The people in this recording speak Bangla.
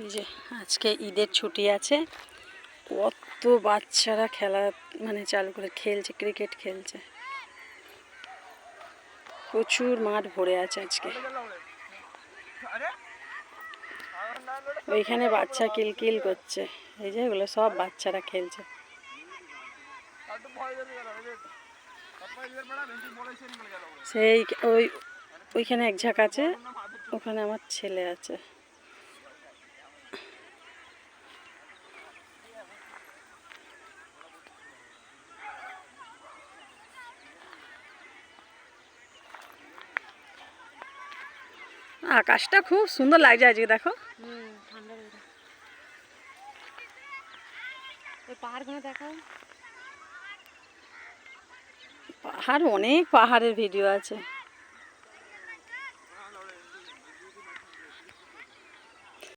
এই যে আজকে ঈদের ছুটি আছে, কত বাচ্চারা খেলা মানে চালু করে খেলছে, ক্রিকেট খেলছে, প্রচুর মাঠ ভরে আছে আজকে। ওইখানে বাচ্চা কিলকিল করছে, এই যে এগুলো সব বাচ্চারা খেলছে। সেই ওইখানে এক ঝাঁক আছে, ওখানে আমার ছেলে আছে। আকাশটা খুব সুন্দর লাগছে আজকে, দেখো। পাহাড়, অনেক পাহাড়ের ভিডিও আছে।